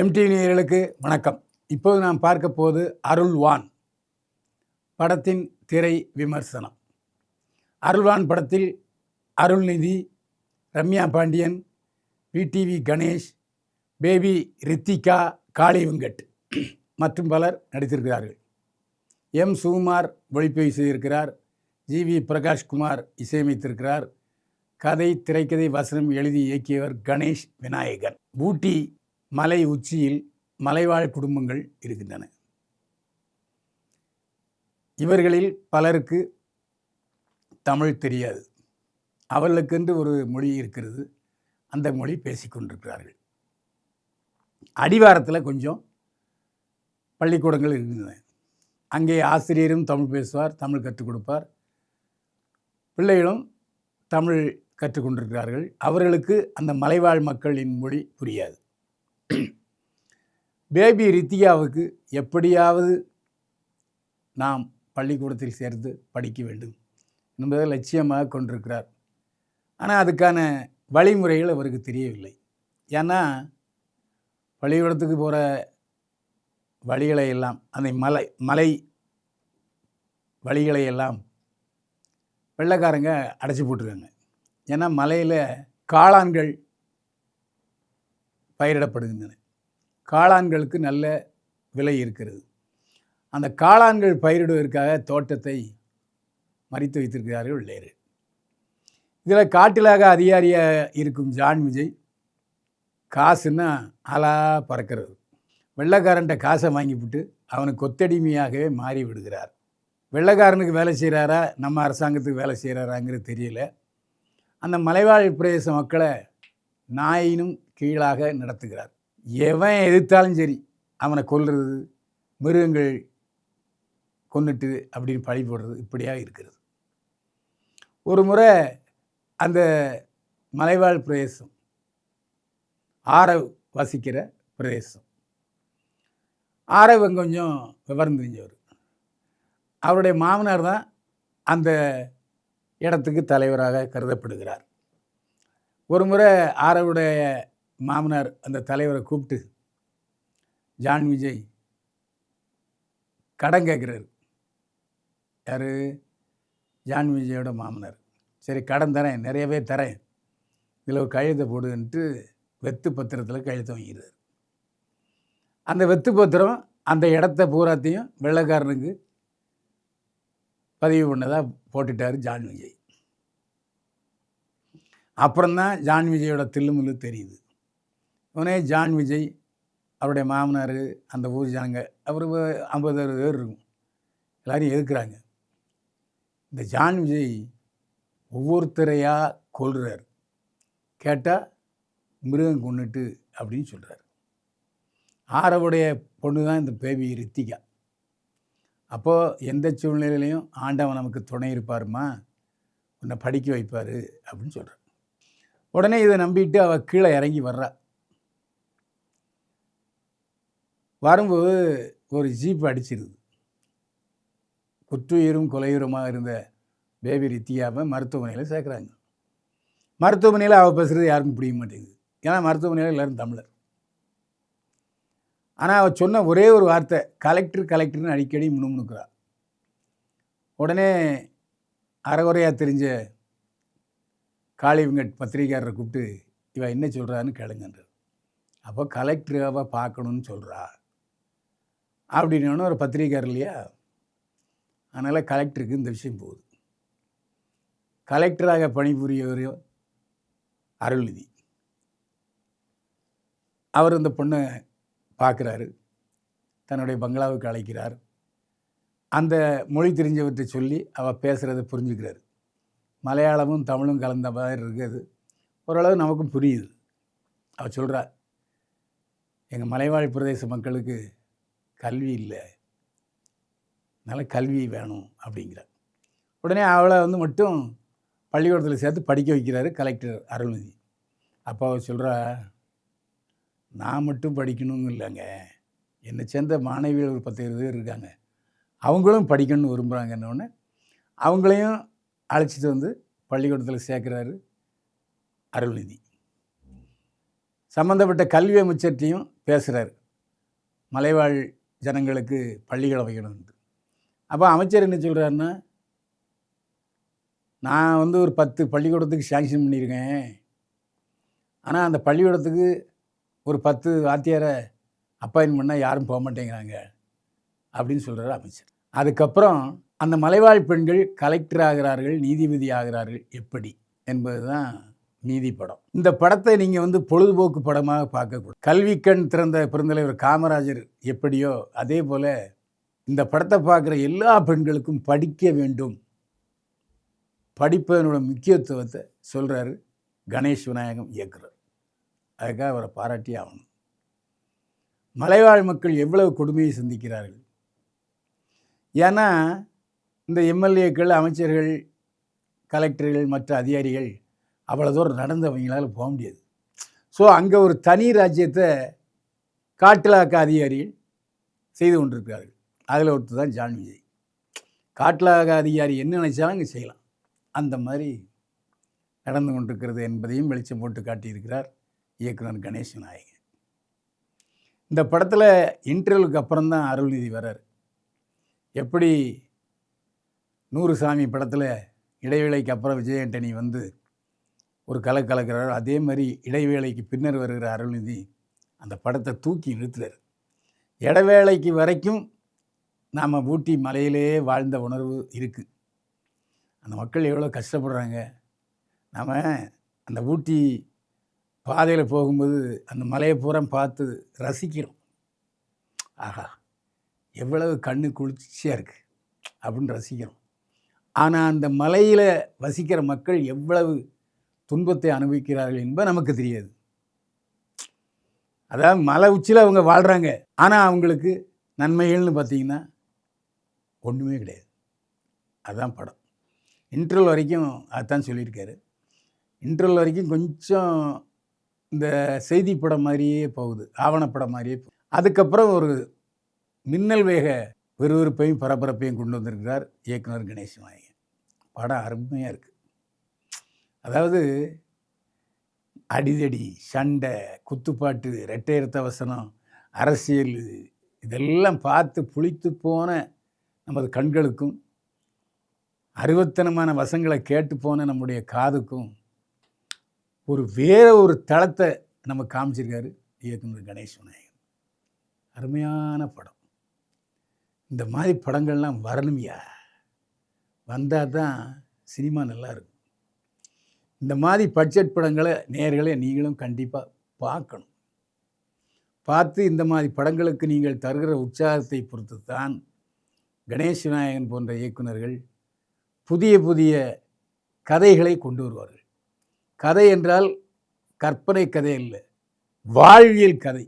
Empty நேயர்களுக்கு வணக்கம். இப்போது நாம் பார்க்க போவது அருள்வான் படத்தின் திரை விமர்சனம். அருள்வான் படத்தில் அருள்நிதி, ரம்யா பாண்டியன், விடிவி கணேஷ், பேபி ரித்திகா, காளி வெங்கட் மற்றும் பலர் நடித்திருக்கிறார்கள். எம் சுகுமார் ஒளிப்பதிவு செய்திருக்கிறார். ஜிவி பிரகாஷ்குமார் இசையமைத்திருக்கிறார். கதை, திரைக்கதை, வசனம் எழுதி இயக்கியவர் கணேஷ் விநாயகன். ஊட்டி மலை உச்சியில் மலைவாழ் குடும்பங்கள் இருக்கின்றன. இவர்களில் பலருக்கு தமிழ் தெரியாது. அவர்களுக்கென்று ஒரு மொழி இருக்கிறது. அந்த மொழி பேசிக்கொண்டிருக்கிறார்கள். அடிவாரத்தில் கொஞ்சம் பள்ளிக்கூடங்கள் இருக்கின்றன. அங்கே ஆசிரியரும் தமிழ் பேசுவார், தமிழ் கற்றுக் கொடுப்பார். பிள்ளைகளும் தமிழ் கற்றுக்கொண்டிருக்கிறார்கள். அவர்களுக்கு அந்த மலைவாழ் மக்களின் மொழி புரியாது. பேபி ரித்திகாவுக்கு எப்படியாவது நாம் பள்ளிக்கூடத்தில் சேர்த்து படிக்க வேண்டும் என்பதை லட்சியமாக கொண்டிருக்கிறார். ஆனால் அதுக்கான வழிமுறைகள் அவருக்கு தெரியவில்லை. ஏன்னா பள்ளிக்கூடத்துக்கு போகிற வழிகளை எல்லாம், அந்த மலை வழிகளை எல்லாம் வெள்ளைக்காரங்க அடைச்சி போட்டிருக்காங்க. ஏன்னா மலையில் காளான்கள் பயிரிடப்படுகின்றன. காளான்களுக்கு நல்ல விலை இருக்கிறது. அந்த காளான்கள் பயிரிடுவதற்காக தோட்டத்தை மறித்து வைத்திருக்கிறார்கள் லேரு. இதில் காட்டிலாக அதிகாரியாக இருக்கும் ஜான் விஜய் காசுன்னா ஆளா பறக்கிறது. வெள்ளைக்காரன்ட்ட காசை வாங்கிவிட்டு அவனுக்கு கொத்தடிமையாகவே மாறி விடுகிறார். வெள்ளைக்காரனுக்கு வேலை செய்கிறாரா, நம்ம அரசாங்கத்துக்கு வேலை செய்கிறாராங்கிறது தெரியல. அந்த மலைவாழ் பிரதேச மக்களை நாயினும் கீழாக நடத்துகிறார். எவன் எதிர்த்தாலும் சரி அவனை கொல்றது, மிருகங்கள் கொன்னுட்டு அப்படின்னு பழி போடுறது, இப்படியாக இருக்கிறது. ஒரு முறை அந்த மலைவாழ் பிரதேசம் ஆரவ் வசிக்கிற பிரதேசம். ஆரவ் கொஞ்சம் விவரம் தெரிஞ்சவர். அவருடைய மாமனார் தான் அந்த இடத்துக்கு தலைவராக கருதப்படுகிறார். ஒரு முறை ஆரவுடைய மாமனார் அந்த தலைவரை கூப்பிட்டு ஜான் விஜய் கடன் கேட்குறாரு. யார்? ஜான் விஜயோட மாமனார். சரி கடன் தரேன், நிறையவே தரேன், இதில் ஒரு கையெழுத்தை போடுன்ட்டு வெத்து பத்திரத்தில் கையெழுத்து வாங்கிறார். அந்த வெத்து பத்திரம் அந்த இடத்த பூராத்தையும் வெள்ளைக்காரனுக்கு பதிவு பண்ணதாக போட்டுட்டார் ஜான் விஜய். அப்புறம்தான் ஜான் விஜயோட தில்லுமுல்லு தெரியுது. உடனே ஜான் விஜய், அவருடைய மாமனார், அந்த ஊர் ஜனங்க, அவர் 50-60 பேர் இருக்கும், எல்லோரும் எதிர்க்கிறாங்க. இந்த ஜான் விஜய் ஒவ்வொருத்தரையாக கொல்றார். கேட்டால் மிருகம் கொன்னுட்டு அப்படின்னு சொல்கிறார். ஆரவுடைய பொண்ணு தான் இந்த பேபி ரித்திகா. அப்போது எந்த சூழ்நிலையிலையும் ஆண்டவன் நமக்கு துணை இருப்பாருமா, உன்னை படிக்க வைப்பார் அப்படின்னு சொல்கிறார். உடனே இதை நம்பிட்டு அவள் கீழே இறங்கி வர்றா. வரும்போது ஒரு ஜீப் அடிச்சிருது. குற்றுயிரும் கொலையுரமாக இருந்த பேபி ரித்திகாவை மருத்துவமனையில் சேர்க்குறாங்க. மருத்துவமனையில் அவள் பேசுகிறது யாருக்கும் பிடிக்க மாட்டேங்குது. ஏன்னா மருத்துவமனையில் எல்லோரும் தமிழர். ஆனால் அவள் சொன்ன ஒரே ஒரு வார்த்தை, கலெக்டர்னு அடிக்கடி முணுமுணுக்கிறாள். உடனே அரைகுறையாக தெரிஞ்ச காளி வெங்கட் பத்திரிகையாளரை கூப்பிட்டு இவன் என்ன சொல்கிறான்னு கேளுங்கன்றார். அப்போ கலெக்டராக பார்க்கணுன்னு சொல்கிறா அப்படின்னு ஒரு பத்திரிகையாளர் இல்லையா, அதனால் கலெக்டருக்கு இந்த விஷயம் போகுது. கலெக்டராக பணிபுரியவர் அருள்நிதி. அவர் இந்த பொண்ணை பார்க்குறாரு, தன்னுடைய பங்களாவுக்கு அழைக்கிறார். அந்த மொழி தெரிஞ்சவற்றை சொல்லி அவள் பேசுகிறத புரிஞ்சுக்கிறார். மலையாளமும் தமிழும் கலந்த மாதிரி இருக்குது. ஓரளவு நமக்கும் புரியுது. அவள் சொல்கிறா, எங்கள் மலைவாழ் பிரதேச மக்களுக்கு கல்வி இல்லை, அதனால் கல்வி வேணும் அப்படிங்கிற. உடனே அவளை மட்டும் பள்ளிக்கூடத்தில் சேர்த்து படிக்க வைக்கிறாரு கலெக்டர் அருள்நிதி. அப்போ அவள் சொல்கிறா, நான் மட்டும் படிக்கணும்னு இல்லைங்க, என்னை சேர்ந்த மாணவிகள் ஒரு 10-20 பேர் இருக்காங்க, அவங்களும் படிக்கணும்னு விரும்புகிறாங்கன்னொன்னே அவங்களையும் அழைச்சிட்டு பள்ளிக்கூடத்தில் சேர்க்குறாரு அருள்நிதி. சம்மந்தப்பட்ட கல்வி அமைச்சர்கிட்டையும் பேசுகிறார், மலைவாழ் ஜனங்களுக்கு பள்ளிகள் அமைக்கணும்னு. அப்போ அமைச்சர் என்ன சொல்கிறாருன்னா, நான் வந்து ஒரு 10 பள்ளிக்கூடத்துக்கு சேங்ஷன் பண்ணியிருக்கேன், ஆனால் அந்த பள்ளிக்கூடத்துக்கு ஒரு 10 வாத்தியாரை அப்பாயின்ட் பண்ணால் யாரும் போக மாட்டேங்கிறாங்க அப்படின்னு சொல்கிறார் அமைச்சர். அதுக்கப்புறம் அந்த மலைவாழ் பெண்கள் கலெக்டர் ஆகிறார்கள், நீதிபதி ஆகிறார்கள் எப்படி என்பது தான் நீதி படம். இந்த படத்தை நீங்கள் வந்து பொழுதுபோக்கு படமாக பார்க்கக்கூடாது. கல்விக்கண் திறந்த பெருந்தலைவர் காமராஜர் எப்படியோ அதே போல் இந்த படத்தை பார்க்குற எல்லா பெண்களுக்கும் படிக்க வேண்டும், படிப்பதனோட முக்கியத்துவத்தை சொல்கிறாரு கணேஷ் விநாயகம் இயக்குனர். அதுக்காக அவரை பாராட்டி ஆகணும். மலைவாழ் மக்கள் எவ்வளவு கொடுமையை சந்திக்கிறார்கள். ஏன்னா இந்த எம்எல்ஏக்கள், அமைச்சர்கள், கலெக்டர்கள், மற்ற அதிகாரிகள் அவ்வளோ தூரம் நடந்து அவங்களால போக முடியாது. ஸோ அங்கே ஒரு தனி ராஜ்யத்தை காட்டிலாக்க அதிகாரிகள் செய்து கொண்டிருக்கிறார்கள். அதில் ஒருத்தர் தான் ஜான் விஜய். காட்டிலாக்க அதிகாரி என்ன நினைச்சாலும் அங்கே செய்யலாம், அந்த மாதிரி நடந்து கொண்டிருக்கிறது என்பதையும் வெளிச்சம் போட்டு காட்டியிருக்கிறார் இயக்குனர் கணேஷ் விநாயகன். இந்த படத்தில் இன்டர்வலுக்கு அப்புறம் தான் அருள்நிதி வர்றார். எப்படி 100 சாமி படத்தில் இடைவேளைக்கு அப்புறம் விஜய் ஆண்டனி வந்து ஒரு கலக்கிறார், அதே மாதிரி இடைவேளைக்கு பின்னர் வருகிற அருள்நிதி அந்த படத்தை தூக்கி நிறுத்துறார். இடைவேளைக்கு வரைக்கும் நாம் ஊட்டி மலையிலே வாழ்ந்த உணர்வு இருக்குது. அந்த மக்கள் எவ்வளோ கஷ்டப்படுறாங்க. நாம் அந்த ஊட்டி பாதையில் போகும்போது அந்த மலையை பூரா பார்த்து ரசிக்கிறோம். ஆஹா, எவ்வளவு கண்ணு குளிர்ச்சியாக இருக்குது அப்படின்னு ரசிக்கிறோம். ஆனால் அந்த மலையில் வசிக்கிற மக்கள் எவ்வளவு துன்பத்தை அனுபவிக்கிறார்கள் என்பது நமக்கு தெரியாது. அதாவது மலை உச்சியில் அவங்க வாழ்கிறாங்க, ஆனால் அவங்களுக்கு நன்மைகள்னு பார்த்திங்கன்னா ஒன்றுமே கிடையாது. அதுதான் படம். இன்டர்வல் வரைக்கும் அதுதான் சொல்லியிருக்காரு. இன்டர்வல் வரைக்கும் கொஞ்சம் இந்த செய்தி படம் மாதிரியே போகுது, ஆவணப்படம் மாதிரியே போகுது. அதுக்கப்புறம் ஒரு மின்னல் வேக விறுவிறுப்பையும் பரபரப்பையும் கொண்டு வந்திருக்கிறார் இயக்குனர் கணேஷ் விநாயகன். படம் அருமையாக இருக்குது. அதாவது அடிதடி, சண்டை, குத்துப்பாட்டு, இரட்டையர்த்த வசனம், அரசியல், இதெல்லாம் பார்த்து புளித்து போன நமது கண்களுக்கும், அருவத்தனமான வசங்களை கேட்டு போன நம்முடைய காதுக்கும் வேற ஒரு தளத்தை நம்ம காமிச்சிருக்காரு இயக்குனர் கணேஷ் விநாயகன். அருமையான படம். இந்த மாதிரி படங்கள்லாம் வரணுமையா, வந்தால் தான் சினிமா நல்லா இருக்கும். இந்த மாதிரி பட்ஜெட் படங்களை நேயர்களே நீங்களும் கண்டிப்பாக பார்க்கணும். பார்த்து இந்த மாதிரி படங்களுக்கு நீங்கள் தருகிற உற்சாகத்தை பொறுத்து தான் கணேஷ் விநாயகன் போன்ற இயக்குனர்கள் புதிய புதிய கதைகளை கொண்டு வருவார்கள். கதை என்றால் கற்பனை கதை இல்லை, வாழ்வியல் கதை.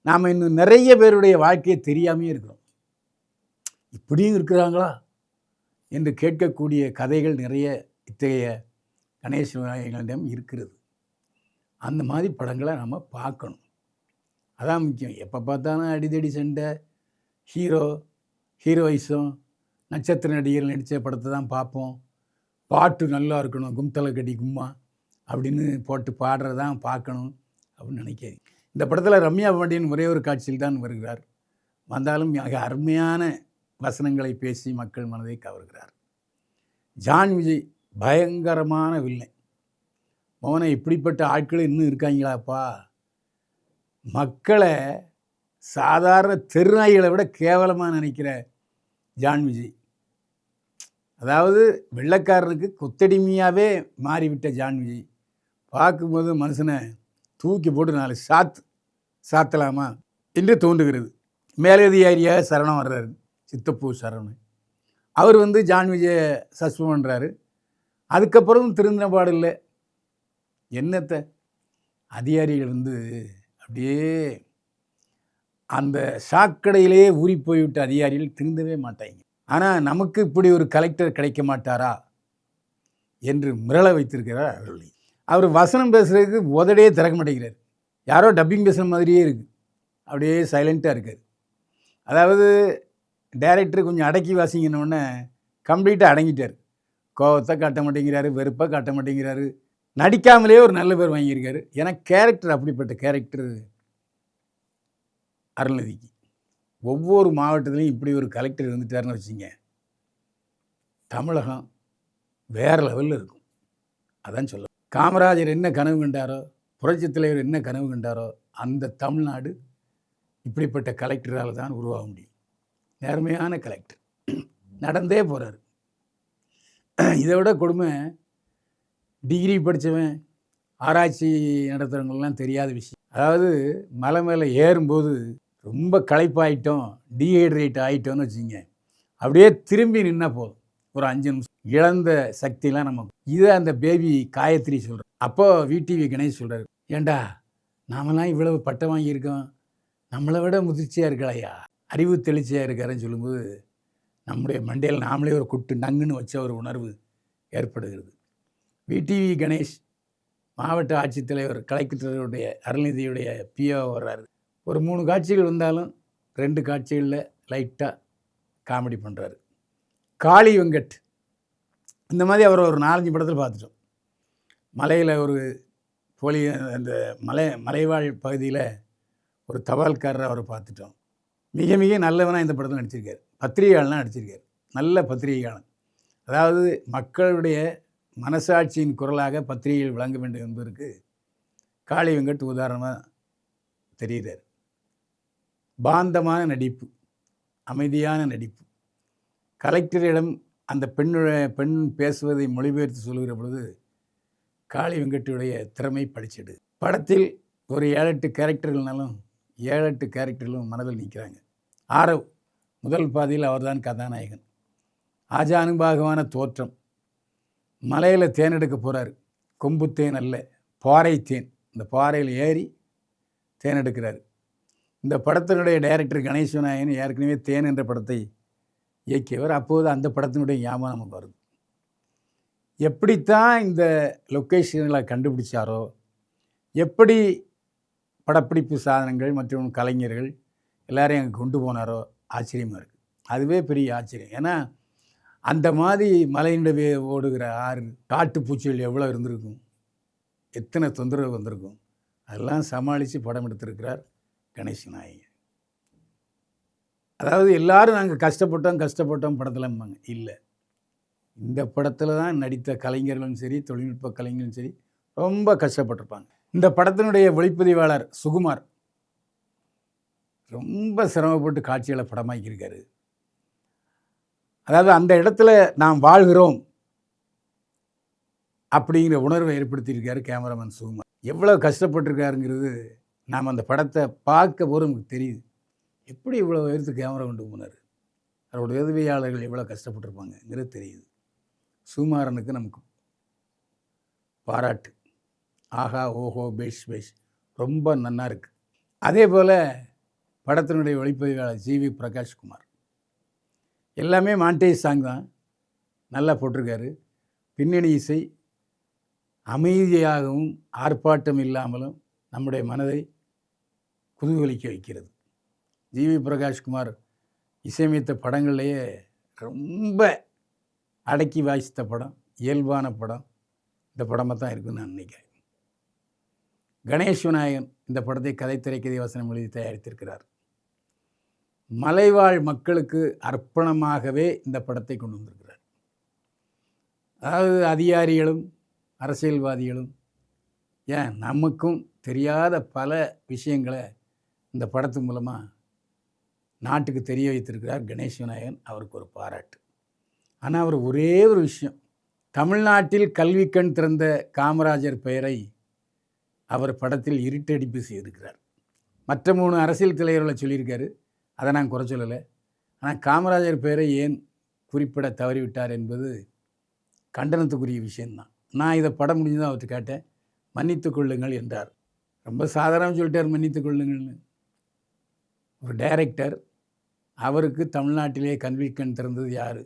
நாம் இன்னும் நிறைய பேருடைய வாழ்க்கையை தெரியாமே இருக்கிறோம். இப்படியும் இருக்கிறாங்களா என்று கேட்கக்கூடிய கதைகள் நிறைய இத்தகைய கணேஷ் விநாயகனிடம் இருக்கிறது. அந்த மாதிரி படங்களை நம்ம பார்க்கணும். அதான் முக்கியம். எப்போ பார்த்தாலும் அடிதடி சண்டை, ஹீரோயிஸும் நட்சத்திர நடிகர்கள் நடித்த படத்தை தான் பார்ப்போம். பாட்டு நல்லா இருக்கணும், கும்தலை கடி கும்மா அப்படின்னு போட்டு பாடுறதான் பார்க்கணும் அப்படின்னு நினைக்காது. இந்த படத்தில் ரம்யா பாண்டியன் ஒரே ஒரு காட்சியில் தான் வருகிறார். வந்தாலும் மிக அருமையான வசனங்களை பேசி மக்கள் மனதை கவர்கிறார். ஜான் விஜய் பயங்கரமான வில்லை. மோனை இப்படிப்பட்ட ஆட்கள் இன்னும் இருக்காங்களாப்பா. மக்களை சாதாரண தெருநாய்களை விட கேவலமாக நினைக்கிற ஜான் விஜய். அதாவது வெள்ளைக்காரனுக்கு கொத்தடிமையாகவே மாறிவிட்ட ஜான் விஜய் பார்க்கும்போது மனுஷனை தூக்கி போட்டு 4 சாத்தலாமா என்று தோன்றுகிறது. மேலதிகாரியாக சரணம் வர்றாரு, சித்தப்பூ சரவணன். அவர் வந்து ஜான் விஜயை சஸ்பெண்ட் பண்ணுறாரு. அதுக்கப்புறம் திருந்தின பாடு இல்லை. என்னத்தை அதிகாரிகள் வந்து அப்படியே அந்த சாக்கடையிலேயே ஊறி போய்விட்ட அதிகாரிகள் திருந்தவே மாட்டாங்க. ஆனால் நமக்கு இப்படி ஒரு கலெக்டர் கிடைக்க மாட்டாரா என்று மிரள வைத்திருக்கிறார் அருள்நிதி. அவர் வசனம் பேசுகிறதுக்கு உதடே திறக்க மாட்டேங்கிறார். யாரோ டப்பிங் பேசுகிற மாதிரியே இருக்குது. அப்படியே சைலண்ட்டாக இருக்கார். அதாவது டைரக்டர் கொஞ்சம் அடக்கி வாசிங்கன்னொடனே கம்ப்ளீட்டாக அடங்கிட்டார். கோபத்தை காட்ட மாட்டேங்கிறாரு, வெறுப்பை காட்ட மாட்டேங்கிறாரு. நடிக்காமலே ஒரு நல்ல பேர் வாங்கியிருக்காரு. ஏன்னா கேரக்டர் அப்படிப்பட்ட கேரக்டர் அருள்நிதிக்கு. ஒவ்வொரு மாவட்டத்திலையும் இப்படி ஒரு கலெக்டர் இருந்துட்டாருன்னு வச்சுங்க, தமிழகம் வேறு லெவலில் இருக்கும். அதான் சொல்ல காமராஜர் என்ன கனவு கண்டாரோ, புரட்சித் தலைவர் என்ன கனவு கண்டாரோ, அந்த தமிழ்நாடு இப்படிப்பட்ட கலெக்டரால் தான் உருவாக முடியும். நேர்மையான கலெக்டர் நடந்தே போகிறார். இதை விட கொடுமை, டிகிரி படித்தவன் ஆராய்ச்சி நடத்துகிறவங்களாம் தெரியாத விஷயம். அதாவது மலை மேலே ஏறும்போது ரொம்ப களைப்பாயிட்டோம், டீஹைட்ரேட் ஆகிட்டோன்னு வச்சுங்க, அப்படியே திரும்பி நின்னா போதும், ஒரு 5 நிமிஷம் இழந்த சக்திலாம் நமக்கு. இதை அந்த பேபி காயத்ரி சொல்கிறார். அப்போ விடிவி கணேஷ் சொல்கிறார், ஏண்டா நாமெல்லாம் இவ்வளவு பட்டம் வாங்கியிருக்கோம், நம்மளை விட முதிர்ச்சியாக இருக்கலையா, அறிவு தெளிச்சியாக இருக்காருன்னு சொல்லும்போது நம்முடைய மண்டையில் நாமளே ஒரு குட்டு நங்குன்னு வச்ச ஒரு உணர்வு ஏற்படுகிறது. விடிவி கணேஷ் மாவட்ட ஆட்சித்தலைவர் கலெக்டருடைய அருள்நிதியுடைய பிஓ வர்றாரு. ஒரு 3 காட்சிகள் வந்தாலும் 2 காட்சிகளில் லைட்டாக காமெடி பண்ணுறாரு. காளி வெங்கட் இந்த மாதிரி அவர் ஒரு 4-5 படத்தில் பார்த்துட்டோம். மலையில் ஒரு போலி அந்த மலைவாழ் பகுதியில் ஒரு தபால்காரரை அவரை பார்த்துட்டோம். மிக மிக நல்லவனாக இந்த படத்தில் நடிச்சிருக்கார். பத்திரிகையாளனாக நடிச்சிருக்கார். நல்ல பத்திரிகையாளன். அதாவது மக்களுடைய மனசாட்சியின் குரலாக பத்திரிகைகள் விளங்க வேண்டும் என்பதற்கு காளி வெங்கட் உதாரணமாக தெரிகிறார். பாந்தமான நடிப்பு, அமைதியான நடிப்பு. கலெக்டரிடம் அந்த பெண் பேசுவதை மொழிபெயர்த்து சொல்கிற பொழுது காளி வெங்கட்டுடைய திறமை படிச்சிடு. படத்தில் ஒரு 7-8 கேரக்டர்கள்னாலும் 7-8 கேரக்டர்களும் மனதில் நிற்கிறாங்க. ஆரவ் முதல் பாதியில் அவர்தான் கதாநாயகன். ஆஜானுபாகமான தோற்றம். மலையில் தேன் எடுக்க போகிறார். கொம்பு தேன் அல்ல, பாறை தேன். இந்த பாறையில் ஏறி தேன் எடுக்கிறார். இந்த படத்தினுடைய டைரக்டர் கணேஷ் விநாயகன் ஏற்கனவே தேன் என்ற படத்தை இயக்கியவர். அப்போது அந்த படத்தினுடைய ஞாபகம் நமக்கு வருது. எப்படித்தான் இந்த லொக்கேஷன்களை கண்டுபிடிச்சாரோ, எப்படி படப்பிடிப்பு சாதனங்கள் மற்றும் கலைஞர்கள் எல்லாரையும் அங்கே கொண்டு போனாரோ ஆச்சரியமாக இருக்குது. அதுவே பெரிய ஆச்சரியம். ஏன்னா அந்த மாதிரி மலையினுடைய ஓடுகிற ஆறு, காட்டு பூச்சிகள் எவ்வளோ இருந்திருக்கும், எத்தனை தொந்தரவு வந்திருக்கும், அதெல்லாம் சமாளித்து படம் எடுத்திருக்கிறார் கணேஷ் விநாயகன். அதாவது எல்லாரும் நாங்கள் கஷ்டப்பட்டோம் படத்தில்ம்பாங்க. இல்லை, இந்த படத்தில் தான் நடித்த கலைஞர்களும் சரி, தொழில்நுட்ப கலைஞர்களும் சரி ரொம்ப கஷ்டப்பட்டிருப்பாங்க. இந்த படத்தினுடைய ஒளிப்பதிவாளர் சுகுமார் ரொம்ப சிரமப்பட்டு காட்சிகளை படமாக்கியிருக்காரு. அதாவது அந்த இடத்துல நாம் வாழ்கிறோம் அப்படிங்கிற உணர்வை ஏற்படுத்தியிருக்காரு கேமராமேன் சுகுமார். எவ்வளோ கஷ்டப்பட்டிருக்காருங்கிறது நாம் அந்த படத்தை பார்க்க போது நமக்கு தெரியுது. எப்படி இவ்வளோ உயரத்து கேமரா கொண்டு போனார், அவருடைய உதவியாளர்கள் எவ்வளோ கஷ்டப்பட்டிருப்பாங்கங்கிறது தெரியுது. சுகுமாரனுக்கு நமக்கு பாராட்டு. ஆஹா ஓஹோ பேஷ் பேஷ், ரொம்ப நன்னா இருக்குது. அதே போல் படத்தினுடைய ஒளிப்பதிவாளர் ஜிவி பிரகாஷ்குமார் எல்லாமே மாண்டேஜ் சாங் தான், நல்லா போட்டிருக்காரு. பின்னணி இசை அமைதியாகவும் ஆர்ப்பாட்டம் இல்லாமலும் நம்முடைய மனதை குதூகலிக்க வைக்கிறது. ஜிவி பிரகாஷ்குமார் இசையமைத்த படங்கள்லேயே ரொம்ப அடக்கி வாசித்த படம், இயல்பான படம் இந்த படமாக தான் இருக்குதுன்னு நான் நினைக்கிறேன். கணேஷ் விநாயகன் இந்த படத்தை கதை, திரைக்கதை, வசனம் எழுதி தயாரித்திருக்கிறார். மலைவாழ் மக்களுக்கு அர்ப்பணமாகவே இந்த படத்தை கொண்டு வந்திருக்கிறார். அதாவது அதிகாரிகளும் அரசியல்வாதிகளும் ஏன் நமக்கும் தெரியாத பல விஷயங்களை இந்த படத்து மூலமாக நாட்டுக்கு தெரிய வைத்திருக்கிறார் கணேஷ் விநாயகன். அவருக்கு ஒரு பாராட்டு. ஆனால் அவர் ஒரே ஒரு விஷயம், தமிழ்நாட்டில் கல்விக்கண் திறந்த காமராஜர் பெயரை அவர் படத்தில் இருட்டடிப்பு செய்திருக்கிறார். மற்ற 3 அரசியல் தலைவர்களை சொல்லியிருக்காரு, அதை நான் குறை சொல்லலை. ஆனால் காமராஜர் பெயரை ஏன் குறிப்பிட தவறிவிட்டார் என்பது கண்டனத்துக்குரிய விஷயந்தான். நான் இதை படம் முடிஞ்சுதான் அவர்கிட்ட கேட்டேன். மன்னித்து கொள்ளுங்கள் என்றார். ரொம்ப சாதாரணம் சொல்லிட்டார் மன்னித்து கொள்ளுங்கள்னு. ஒரு டைரக்டர், அவருக்கு தமிழ்நாட்டிலே கல்விக்கண் திறந்தது யார்,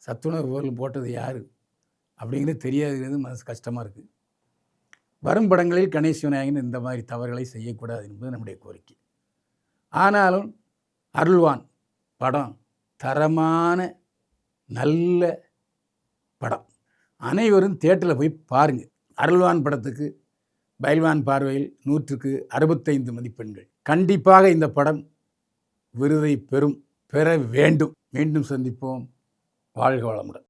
சத்துணவு பொருள் போட்டது யார் அப்படிங்கிறது தெரியாதுங்கிறது மனசு கஷ்டமாக இருக்குது. வரும் படங்களில் கணேஷ் விநாயகன் இந்த மாதிரி தவறுகளை செய்யக்கூடாது என்பது நம்முடைய கோரிக்கை. ஆனாலும் அருள்வான் படம் தரமான நல்ல படம். அனைவரும் தியேட்டரில் போய் பாருங்கள். அருள்வான் படத்துக்கு பைல்வான் பார்வையில் 100க்கு 65 மதிப்பெண்கள். கண்டிப்பாக இந்த படம் விருதை பெற வேண்டும். மீண்டும் சந்திப்போம். வாழ்க வளமுடன்.